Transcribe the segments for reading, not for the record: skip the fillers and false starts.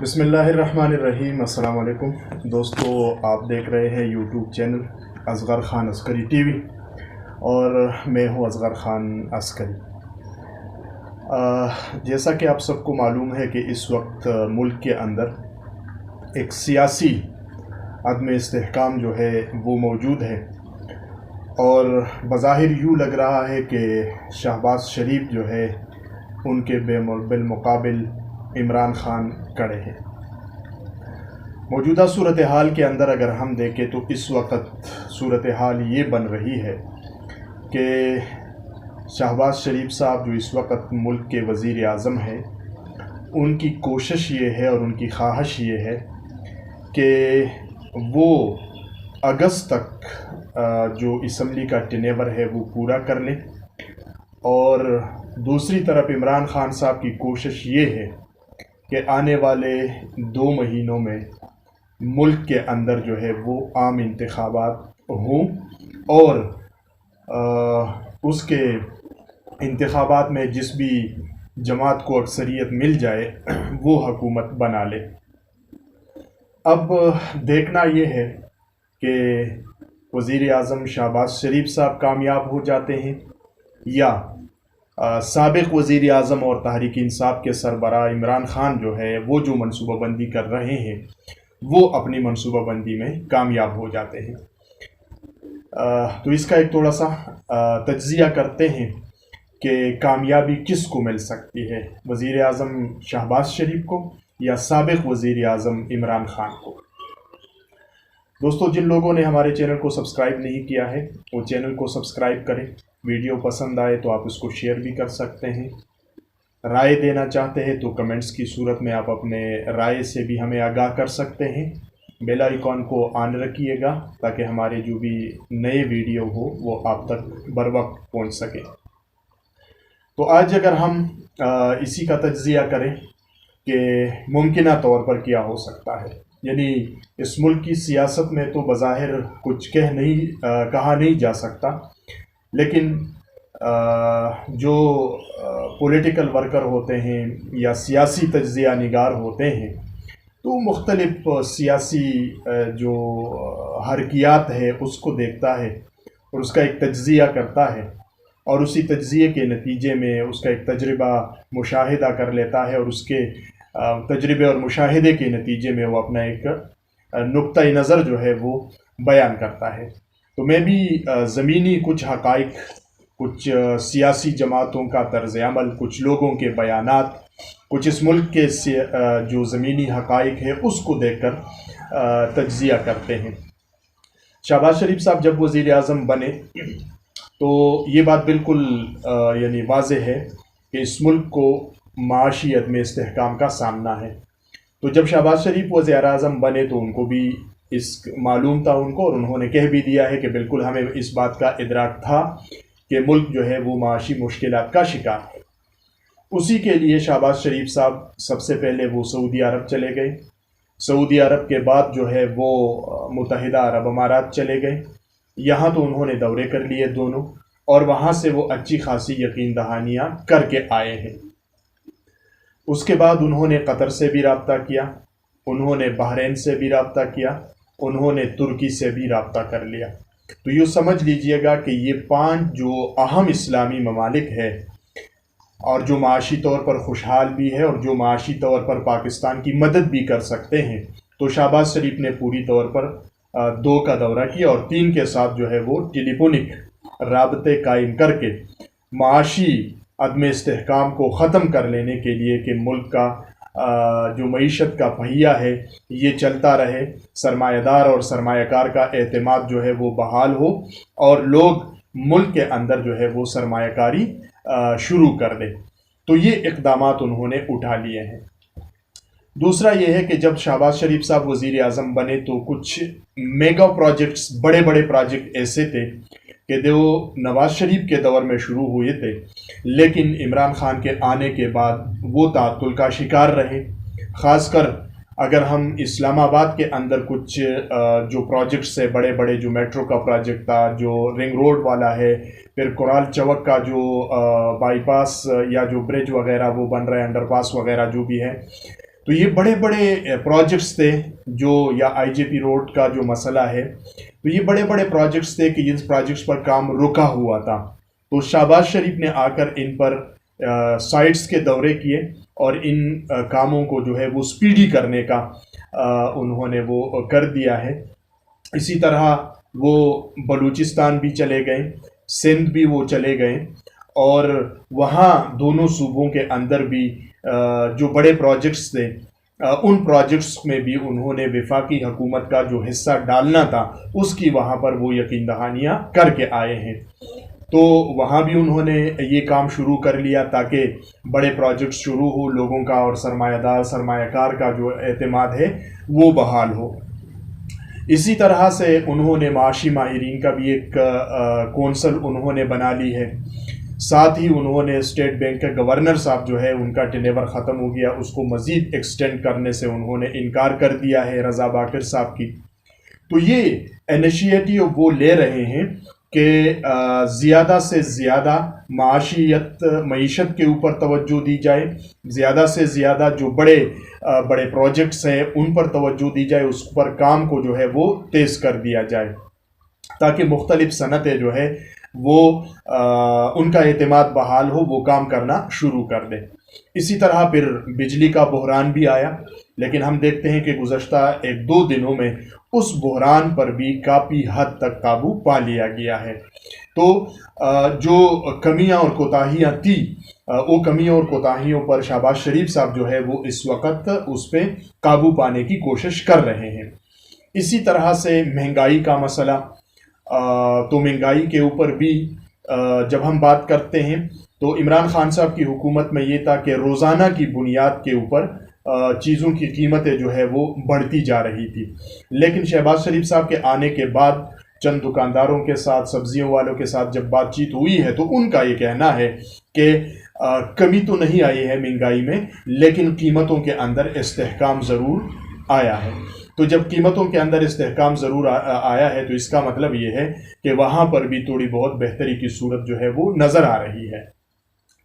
بسم اللہ الرحمن الرحیم۔ السلام علیکم دوستو، آپ دیکھ رہے ہیں یوٹیوب چینل اصغر خان عسکری ٹی وی اور میں ہوں اصغر خان عسکری۔ جیسا کہ آپ سب کو معلوم ہے کہ اس وقت ملک کے اندر ایک سیاسی عدم استحکام جو ہے وہ موجود ہے، اور بظاہر یوں لگ رہا ہے کہ شہباز شریف جو ہے ان کے بالمقابل عمران خان کڑے ہیں۔ موجودہ صورتحال کے اندر اگر ہم دیکھیں تو اس وقت صورتحال یہ بن رہی ہے کہ شہباز شریف صاحب جو اس وقت ملک کے وزیر اعظم ہیں، ان کی کوشش یہ ہے اور ان کی خواہش یہ ہے کہ وہ اگست تک جو اسمبلی کا ٹینیور ہے وہ پورا کر لیں، اور دوسری طرف عمران خان صاحب کی کوشش یہ ہے کہ آنے والے 2 مہینوں میں ملک کے اندر جو ہے وہ عام انتخابات ہوں، اور اس کے انتخابات میں جس بھی جماعت کو اکثریت مل جائے وہ حکومت بنا لے۔ اب دیکھنا یہ ہے کہ وزیر اعظم شہباز شریف صاحب کامیاب ہو جاتے ہیں یا سابق وزیر اعظم اور تحریک انصاف کے سربراہ عمران خان جو ہے وہ جو منصوبہ بندی کر رہے ہیں وہ اپنی منصوبہ بندی میں کامیاب ہو جاتے ہیں۔ تو اس کا ایک تھوڑا سا تجزیہ کرتے ہیں کہ کامیابی کس کو مل سکتی ہے، وزیر اعظم شہباز شریف کو یا سابق وزیر اعظم عمران خان کو۔ دوستو، جن لوگوں نے ہمارے چینل کو سبسکرائب نہیں کیا ہے وہ چینل کو سبسکرائب کریں۔ ویڈیو پسند آئے تو آپ اس کو شیئر بھی کر سکتے ہیں۔ رائے دینا چاہتے ہیں تو کمنٹس کی صورت میں آپ اپنے رائے سے بھی ہمیں آگاہ کر سکتے ہیں۔ بیل آئیکن کو آن رکھیے گا تاکہ ہمارے جو بھی نئے ویڈیو ہو وہ آپ تک بر وقت پہنچ سکے۔ تو آج اگر ہم اسی کا تجزیہ کریں کہ ممکنہ طور پر کیا ہو سکتا ہے، یعنی اس ملک کی سیاست میں تو بظاہر کچھ کہا نہیں جا سکتا، لیکن جو پولیٹیکل ورکر ہوتے ہیں یا سیاسی تجزیہ نگار ہوتے ہیں تو مختلف سیاسی جو حرکیات ہے اس کو دیکھتا ہے اور اس کا ایک تجزیہ کرتا ہے، اور اسی تجزیے کے نتیجے میں اس کا ایک تجربہ مشاہدہ کر لیتا ہے، اور اس کے تجربے اور مشاہدے کے نتیجے میں وہ اپنا ایک نقطۂ نظر جو ہے وہ بیان کرتا ہے۔ تو میں بھی زمینی کچھ حقائق، کچھ سیاسی جماعتوں کا طرز عمل، کچھ لوگوں کے بیانات، کچھ اس ملک کے جو زمینی حقائق ہے اس کو دیکھ کر تجزیہ کرتے ہیں۔ شہباز شریف صاحب جب وزیر اعظم بنے تو یہ بات بالکل یعنی واضح ہے کہ اس ملک کو معاشی عدم استحکام کا سامنا ہے۔ تو جب شہباز شریف وزیر اعظم بنے تو ان کو بھی اس معلوم تھا ان کو، اور انہوں نے کہہ بھی دیا ہے کہ بالکل ہمیں اس بات کا ادراک تھا کہ ملک جو ہے وہ معاشی مشکلات کا شکار ہے۔ اسی کے لیے شہباز شریف صاحب سب سے پہلے وہ سعودی عرب چلے گئے، سعودی عرب کے بعد جو ہے وہ متحدہ عرب امارات چلے گئے۔ یہاں تو انہوں نے دورے کر لیے دونوں، اور وہاں سے وہ اچھی خاصی یقین دہانیاں کر کے آئے ہیں۔ اس کے بعد انہوں نے قطر سے بھی رابطہ کیا، انہوں نے بحرین سے بھی رابطہ کیا، انہوں نے ترکی سے بھی رابطہ کر لیا۔ تو یوں سمجھ لیجئے گا کہ یہ 5 جو اہم اسلامی ممالک ہے اور جو معاشی طور پر خوشحال بھی ہے اور جو معاشی طور پر پاکستان کی مدد بھی کر سکتے ہیں، تو شہباز شریف نے پوری طور پر 2 کا دورہ کیا، اور 3 کے ساتھ جو ہے وہ ٹیلی فونک رابطے قائم کر کے معاشی عدم استحکام کو ختم کر لینے کے لیے کہ ملک کا جو معیشت کا پہیہ ہے یہ چلتا رہے، سرمایہ دار اور سرمایہ کار کا اعتماد جو ہے وہ بحال ہو، اور لوگ ملک کے اندر جو ہے وہ سرمایہ کاری شروع کر دیں۔ تو یہ اقدامات انہوں نے اٹھا لیے ہیں۔ دوسرا یہ ہے کہ جب شہباز شریف صاحب وزیر اعظم بنے تو کچھ میگا پروجیکٹس، بڑے بڑے پروجیکٹ ایسے تھے کہ جو نواز شریف کے دور میں شروع ہوئے تھے، لیکن عمران خان کے آنے کے بعد وہ تعطل کا شکار رہے۔ خاص کر اگر ہم اسلام آباد کے اندر کچھ جو پروجیکٹس ہے، بڑے بڑے، جو میٹرو کا پروجیکٹ تھا، جو رنگ روڈ والا ہے، پھر کورال چوک کا جو بائی پاس یا جو برج وغیرہ وہ بن رہے ہیں، انڈر پاس وغیرہ جو بھی ہے، تو یہ بڑے بڑے پروجیکٹس تھے جو، یا آئی جے پی روڈ کا جو مسئلہ ہے، تو یہ بڑے بڑے پروجیکٹس تھے کہ جن پروجیکٹس پر کام رکا ہوا تھا. تو شہباز شریف نے آ کر ان پر سائٹس کے دورے کیے اور ان کاموں کو جو ہے وہ سپیڈی کرنے کا انہوں نے وہ کر دیا ہے. اسی طرح وہ بلوچستان بھی چلے گئے، سندھ بھی وہ چلے گئے، اور وہاں دونوں صوبوں کے اندر بھی جو بڑے پروجیکٹس تھے ان پروجیکٹس میں بھی انہوں نے وفاقی حکومت کا جو حصہ ڈالنا تھا اس کی وہاں پر وہ یقین دہانیاں کر کے آئے ہیں. تو وہاں بھی انہوں نے یہ کام شروع کر لیا تاکہ بڑے پروجیکٹس شروع ہو، لوگوں کا اور سرمایہ دار سرمایہ کار کا جو اعتماد ہے وہ بحال ہو. اسی طرح سے انہوں نے معاشی ماہرین کا بھی ایک کونسل انہوں نے بنا لی ہے. ساتھ ہی انہوں نے اسٹیٹ بینک کے گورنر صاحب جو ہے ان کا ٹینیور ختم ہو گیا، اس کو مزید ایکسٹینڈ کرنے سے انہوں نے انکار کر دیا ہے رضا باقر صاحب کی. تو یہ انیشیٹو وہ لے رہے ہیں کہ زیادہ سے زیادہ معیشت کے اوپر توجہ دی جائے، زیادہ سے زیادہ جو بڑے بڑے پروجیکٹس ہیں ان پر توجہ دی جائے، اس پر کام کو جو ہے وہ تیز کر دیا جائے تاکہ مختلف صنعتیں جو ہے وہ ان کا اعتماد بحال ہو، وہ کام کرنا شروع کر دیں. اسی طرح پھر بجلی کا بحران بھی آیا، لیکن ہم دیکھتے ہیں کہ گزشتہ 1-2 دنوں میں اس بحران پر بھی کافی حد تک قابو پا لیا گیا ہے. تو جو کمیاں اور کوتاہیاں تھیں وہ کمیوں اور کوتاہیوں پر شہباز شریف صاحب جو ہے وہ اس وقت اس پہ قابو پانے کی کوشش کر رہے ہیں. اسی طرح سے مہنگائی کا مسئلہ، تو مہنگائی کے اوپر بھی جب ہم بات کرتے ہیں تو عمران خان صاحب کی حکومت میں یہ تھا کہ روزانہ کی بنیاد کے اوپر چیزوں کی قیمتیں جو ہے وہ بڑھتی جا رہی تھی. لیکن شہباز شریف صاحب کے آنے کے بعد چند دکانداروں کے ساتھ، سبزیوں والوں کے ساتھ جب بات چیت ہوئی ہے تو ان کا یہ کہنا ہے کہ کمی تو نہیں آئی ہے مہنگائی میں، لیکن قیمتوں کے اندر استحکام ضرور آیا ہے. تو جب قیمتوں کے اندر استحکام ضرور آیا ہے تو اس کا مطلب یہ ہے کہ وہاں پر بھی تھوڑی بہت بہتری کی صورت جو ہے وہ نظر آ رہی ہے.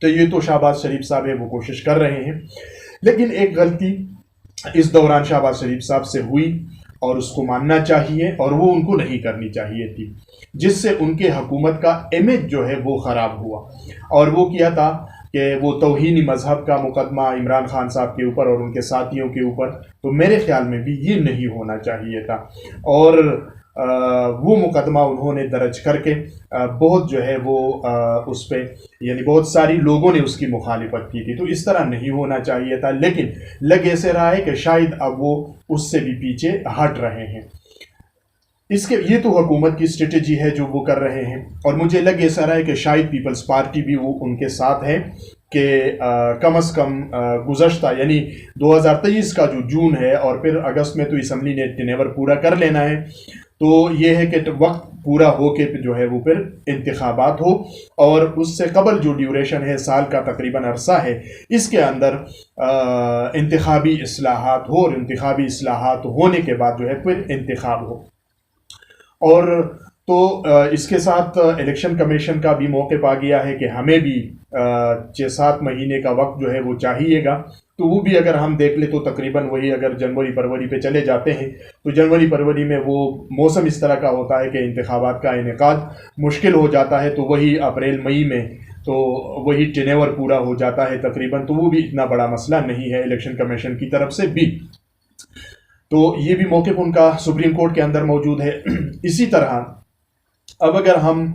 تو یہ تو شہباز شریف صاحب ہے وہ کوشش کر رہے ہیں. لیکن ایک غلطی اس دوران شہباز شریف صاحب سے ہوئی اور اس کو ماننا چاہیے، اور وہ ان کو نہیں کرنی چاہیے تھی، جس سے ان کے حکومت کا امیج جو ہے وہ خراب ہوا. اور وہ کیا تھا کہ وہ توہین مذہب کا مقدمہ عمران خان صاحب کے اوپر اور ان کے ساتھیوں کے اوپر، تو میرے خیال میں بھی یہ نہیں ہونا چاہیے تھا. اور وہ مقدمہ انہوں نے درج کر کے بہت جو ہے وہ اس پہ یعنی بہت ساری لوگوں نے اس کی مخالفت کی تھی. تو اس طرح نہیں ہونا چاہیے تھا، لیکن لگ ایسے رہا ہے کہ شاید اب وہ اس سے بھی پیچھے ہٹ رہے ہیں. یہ تو حکومت کی اسٹریٹجی ہے جو وہ کر رہے ہیں، اور مجھے لگ ایسا رہا ہے کہ شاید پیپلز پارٹی بھی وہ ان کے ساتھ ہے کہ کم از کم گزشتہ یعنی 2023 کا جو جون ہے اور پھر اگست میں تو اسمبلی نے ٹینیور پورا کر لینا ہے. تو یہ ہے کہ وقت پورا ہو کے جو ہے وہ پھر انتخابات ہو، اور اس سے قبل جو ڈیوریشن ہے سال کا تقریباً عرصہ ہے، اس کے اندر انتخابی اصلاحات ہو، اور انتخابی اصلاحات ہونے کے بعد جو ہے پھر انتخاب ہو. اور تو اس کے ساتھ الیکشن کمیشن کا بھی موقف آ گیا ہے کہ ہمیں بھی 6-7 مہینے کا وقت جو ہے وہ چاہیے گا. تو وہ بھی اگر ہم دیکھ لیں تو تقریباً وہی اگر جنوری فروری پہ چلے جاتے ہیں تو جنوری فروری میں وہ موسم اس طرح کا ہوتا ہے کہ انتخابات کا انعقاد مشکل ہو جاتا ہے. تو وہی اپریل مئی میں تو وہی ٹینیور پورا ہو جاتا ہے تقریباً. تو وہ بھی اتنا بڑا مسئلہ نہیں ہے الیکشن کمیشن کی طرف سے بھی. تو یہ بھی موقف ان کا سپریم کورٹ کے اندر موجود ہے. اسی طرح اب اگر ہم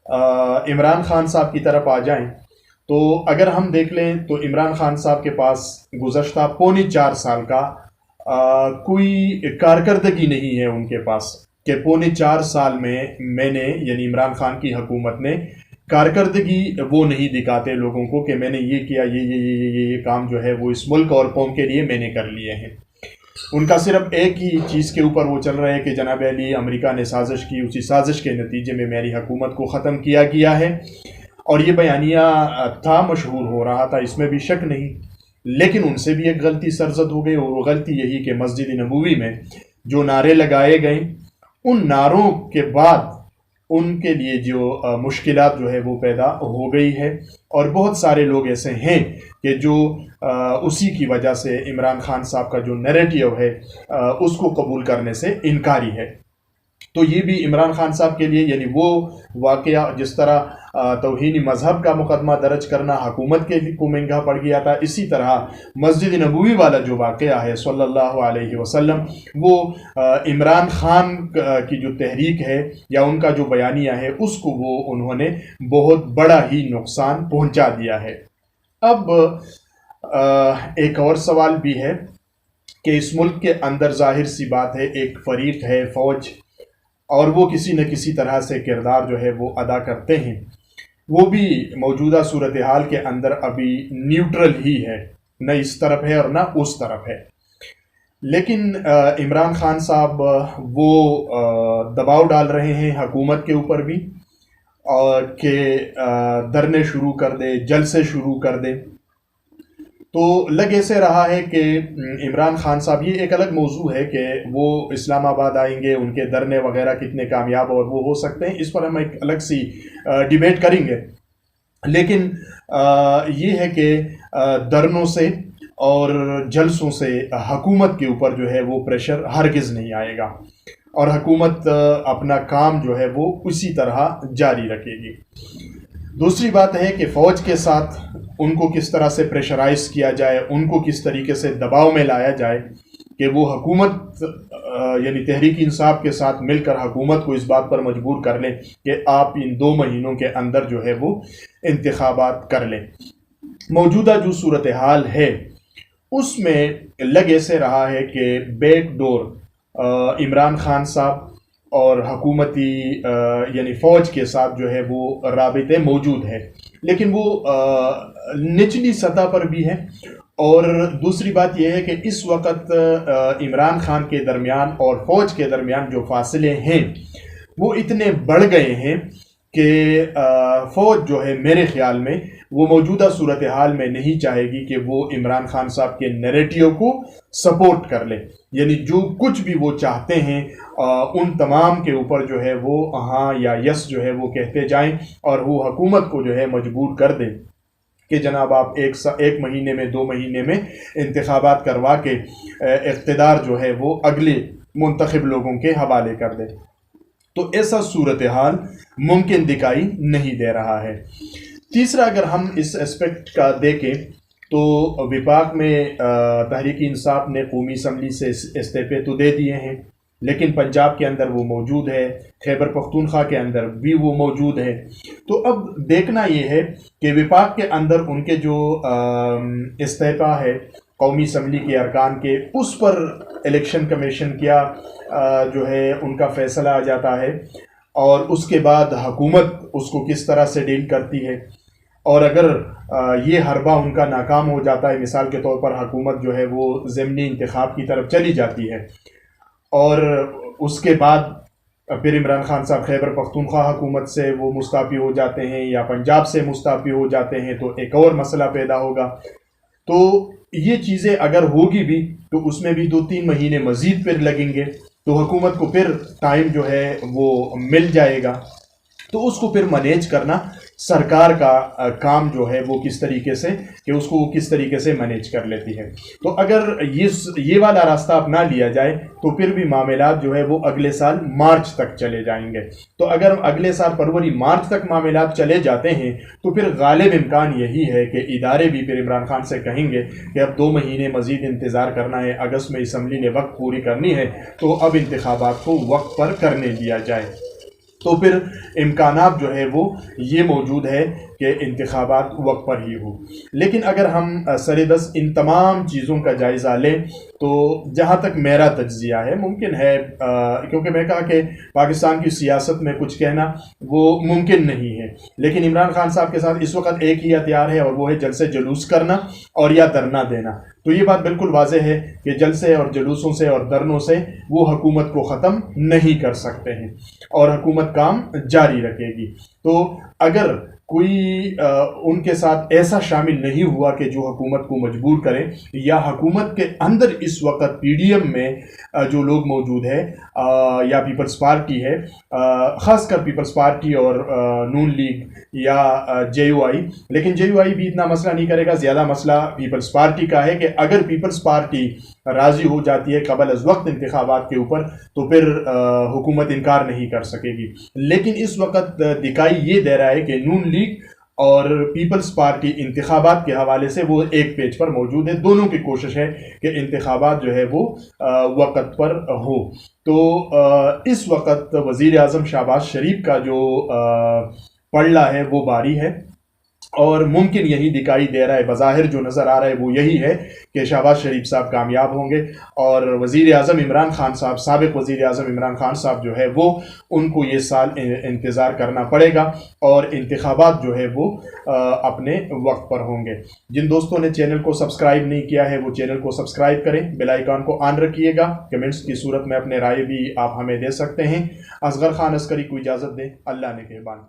عمران خان صاحب کی طرف آ جائیں تو اگر ہم دیکھ لیں تو عمران خان صاحب کے پاس گزشتہ 4.25 سال کا کوئی کارکردگی نہیں ہے ان کے پاس، کہ 4.25 سال میں نے یعنی عمران خان کی حکومت نے کارکردگی وہ نہیں دکھاتے لوگوں کو کہ میں نے یہ کیا، یہ کام جو ہے وہ اس ملک اور قوم کے لیے میں نے کر لیے ہیں. ان کا صرف ایک ہی چیز کے اوپر وہ چل رہا ہے کہ جناب علی امریکہ نے سازش کی، اسی سازش کے نتیجے میں میری حکومت کو ختم کیا گیا ہے. اور یہ بیانیہ تھا، مشہور ہو رہا تھا، اس میں بھی شک نہیں. لیکن ان سے بھی ایک غلطی سرزد ہو گئی، اور وہ غلطی یہی کہ مسجد نبوی میں جو نعرے لگائے گئے ان نعروں کے بعد ان کے لیے جو مشکلات جو ہے وہ پیدا ہو گئی ہے، اور بہت سارے لوگ ایسے ہیں کہ جو اسی کی وجہ سے عمران خان صاحب کا جو نیریٹیو ہے اس کو قبول کرنے سے انکاری ہے۔ تو یہ بھی عمران خان صاحب کے لیے، یعنی وہ واقعہ جس طرح توہین مذہب کا مقدمہ درج کرنا حکومت کے کو مہنگا پڑ گیا تھا، اسی طرح مسجد نبوی والا جو واقعہ ہے صلی اللہ علیہ وسلم، وہ عمران خان کی جو تحریک ہے یا ان کا جو بیانیہ ہے اس کو وہ انہوں نے بہت بڑا ہی نقصان پہنچا دیا ہے۔ اب ایک اور سوال بھی ہے کہ اس ملک کے اندر ظاہر سی بات ہے ایک فریق ہے فوج، اور وہ کسی نہ کسی طرح سے کردار جو ہے وہ ادا کرتے ہیں، وہ بھی موجودہ صورتحال کے اندر ابھی نیوٹرل ہی ہے، نہ اس طرف ہے اور نہ اس طرف ہے۔ لیکن عمران خان صاحب وہ دباؤ ڈال رہے ہیں حکومت کے اوپر بھی، اور کہ دھرنے شروع کر دے، جلسے شروع کر دے۔ تو لگ ایسے رہا ہے کہ عمران خان صاحب، یہ ایک الگ موضوع ہے کہ وہ اسلام آباد آئیں گے، ان کے دھرنے وغیرہ کتنے کامیاب اور وہ ہو سکتے ہیں، اس پر ہم ایک الگ سی ڈیبیٹ کریں گے۔ لیکن یہ ہے کہ دھرنوں سے اور جلسوں سے حکومت کے اوپر جو ہے وہ پریشر ہرگز نہیں آئے گا، اور حکومت اپنا کام جو ہے وہ اسی طرح جاری رکھے گی۔ دوسری بات ہے کہ فوج کے ساتھ ان کو کس طرح سے پریشرائز کیا جائے، ان کو کس طریقے سے دباؤ میں لایا جائے کہ وہ حکومت یعنی تحریک انصاف کے ساتھ مل کر حکومت کو اس بات پر مجبور کر لیں کہ آپ ان 2 مہینوں کے اندر جو ہے وہ انتخابات کر لیں۔ موجودہ جو صورتحال ہے اس میں لگ ایسے رہا ہے کہ بیک ڈور عمران خان صاحب اور حکومتی یعنی فوج کے ساتھ جو ہے وہ رابطے موجود ہے، لیکن وہ نچلی سطح پر بھی ہے۔ اور دوسری بات یہ ہے کہ اس وقت عمران خان کے درمیان اور فوج کے درمیان جو فاصلے ہیں وہ اتنے بڑھ گئے ہیں کہ فوج جو ہے میرے خیال میں وہ موجودہ صورتحال میں نہیں چاہے گی کہ وہ عمران خان صاحب کے نیریٹیو کو سپورٹ کر لے، یعنی جو کچھ بھی وہ چاہتے ہیں ان تمام کے اوپر جو ہے وہ ہاں یا یس جو ہے وہ کہتے جائیں، اور وہ حکومت کو جو ہے مجبور کر دیں کہ جناب آپ ایک مہینے میں 2 مہینے میں انتخابات کروا کے اقتدار جو ہے وہ اگلے منتخب لوگوں کے حوالے کر دیں۔ تو ایسا صورتحال ممکن دکھائی نہیں دے رہا ہے۔ تیسرا، اگر ہم اس اسپیکٹ کا دیکھیں تو وفاق میں تحریک انصاف نے قومی اسمبلی سے استعفے تو دے دیے ہیں، لیکن پنجاب کے اندر وہ موجود ہے، خیبر پختونخوا کے اندر بھی وہ موجود ہے۔ تو اب دیکھنا یہ ہے کہ وفاق کے اندر ان کے جو استعفا ہے قومی اسمبلی کے ارکان کے، اس پر الیکشن کمیشن کیا جو ہے ان کا فیصلہ آ جاتا ہے، اور اس کے بعد حکومت اس کو کس طرح سے ڈیل کرتی ہے۔ اور اگر یہ حربہ ان کا ناکام ہو جاتا ہے، مثال کے طور پر حکومت جو ہے وہ ضمنی انتخاب کی طرف چلی جاتی ہے، اور اس کے بعد پھر عمران خان صاحب خیبر پختونخوا حکومت سے وہ مستعفی ہو جاتے ہیں یا پنجاب سے مستعفی ہو جاتے ہیں، تو ایک اور مسئلہ پیدا ہوگا۔ تو یہ چیزیں اگر ہوگی بھی تو اس میں بھی 2-3 مہینے مزید پھر لگیں گے، تو حکومت کو پھر ٹائم جو ہے وہ مل جائے گا، تو اس کو پھر مینیج کرنا سرکار کا کام جو ہے وہ کس طریقے سے کہ اس کو وہ کس طریقے سے مینیج کر لیتی ہے۔ تو اگر یہ والا راستہ اپنا لیا جائے تو پھر بھی معاملات جو ہے وہ اگلے سال مارچ تک چلے جائیں گے۔ تو اگر اگلے سال فروری مارچ تک معاملات چلے جاتے ہیں تو پھر غالب امکان یہی ہے کہ ادارے بھی پھر عمران خان سے کہیں گے کہ اب 2 مہینے مزید انتظار کرنا ہے، اگست میں اسمبلی نے وقت پوری کرنی ہے، تو اب انتخابات کو وقت پر کرنے دیا جائے۔ تو پھر امکانات جو ہے وہ یہ موجود ہے کہ انتخابات وقت پر ہی ہو۔ لیکن اگر ہم سردست ان تمام چیزوں کا جائزہ لیں تو جہاں تک میرا تجزیہ ہے، ممکن ہے کیونکہ میں کہا کہ پاکستان کی سیاست میں کچھ کہنا وہ ممکن نہیں ہے، لیکن عمران خان صاحب کے ساتھ اس وقت ایک ہی ہتھیار ہے، اور وہ ہے جلسے جلوس کرنا اور یا دھرنا دینا۔ تو یہ بات بالکل واضح ہے کہ جلسے اور جلوسوں سے اور دھرنوں سے وہ حکومت کو ختم نہیں کر سکتے ہیں، اور حکومت کام جاری رکھے گی۔ تو اگر کوئی ان کے ساتھ ایسا شامل نہیں ہوا کہ جو حکومت کو مجبور کریں، یا حکومت کے اندر اس وقت پی ڈی ایم میں جو لوگ موجود ہیں یا پیپلز پارٹی ہے، خاص کر پیپلز پارٹی اور نون لیگ یا جے یو آئی، لیکن جے یو آئی بھی اتنا مسئلہ نہیں کرے گا، زیادہ مسئلہ پیپلز پارٹی کا ہے کہ اگر پیپلز پارٹی راضی ہو جاتی ہے قبل از وقت انتخابات کے اوپر تو پھر حکومت انکار نہیں کر سکے گی۔ لیکن اس وقت دکھائی یہ دے رہا ہے کہ نون لیگ اور پیپلز پارٹی انتخابات کے حوالے سے وہ ایک پیج پر موجود ہے، دونوں کی کوشش ہے کہ انتخابات جو ہے وہ وقت پر ہو۔ تو اس وقت وزیر اعظم شہباز شریف کا جو پلڑا ہے وہ باری ہے، اور ممکن یہی دکھائی دے رہا ہے، بظاہر جو نظر آ رہا ہے وہ یہی ہے کہ شہباز شریف صاحب کامیاب ہوں گے، اور وزیر اعظم عمران خان صاحب، سابق وزیر اعظم عمران خان صاحب جو ہے وہ ان کو یہ سال انتظار کرنا پڑے گا، اور انتخابات جو ہے وہ اپنے وقت پر ہوں گے۔ جن دوستوں نے چینل کو سبسکرائب نہیں کیا ہے وہ چینل کو سبسکرائب کریں، بیل آئیکن کو آن رکھیے گا، کمنٹس کی صورت میں اپنے رائے بھی آپ ہمیں دے سکتے ہیں۔ اصغر خان عسکری کو اجازت دیں، اللہ نگہبان۔